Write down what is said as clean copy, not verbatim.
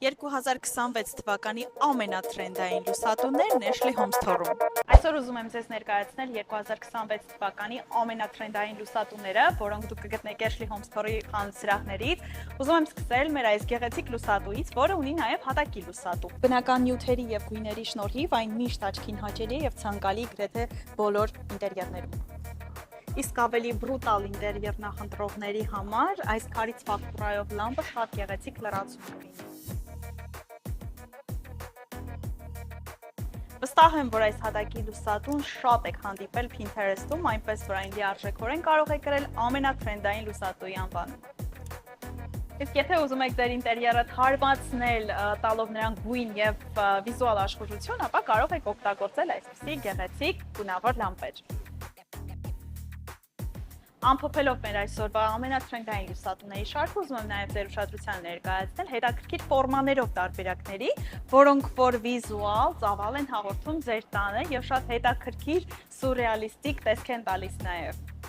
2026 թվականի ամենաթրենդային լուսատուներն Ashley Holmes-թորում։ Այսօր ուզում եմ ձեզ ներկայացնել 2026 թվականի ամենաթրենդային լուսատուները, որոնք դուք կգտնեք Ashley Holmes-թորի խանութսրահներից։ Ուզում եմ սկսել մեր այս գեղեցիկ լուսատուից, որը ունի նաև հատակի լուսատու։ Բնական նյութերի եւ գույների շնորհիվ այն միշտ աչքին հաճելի է եւ ցանկալի գրեթե բոլոր ինտերիերներում։ Իսկ ավելի բրուտալ ինտերիեր նախընտրողների համար այս քարից ֆակտուրայով լամպը շատ գեղեցիկ լրացում ունի։ Վստահ եմ, որ այս հատակի լուսատուն շատ եք հանդիպել Pinterest-ում, այնպես որ այն լիարժեքորեն կարող է կրել ամենաթրենդային լուսատուի անվանումը։ Իսկ եթե ուզում եք ձեր ինտերիերը հարմացնել տալով նրան գույն եւ վիզուալ աշխուժություն, ապա կարող եք օգտագործել այսպիսի գեղեցիկ գունավոր լամպեր։ Ամփոփելով մեր այսօրվա ամենաթրենդային լուսատուների շարքը, ուզում եմ նաև ձեր ուշադրության ներկայացնել հետաքրքիր ֆորմաներով տարբերակների, որոնք որ վիզուալ ծավալ են հաղորդում ձեր տանը եւ շատ հետաքրքիր սուրռեալիստիկ տեսք են տալիս նաև։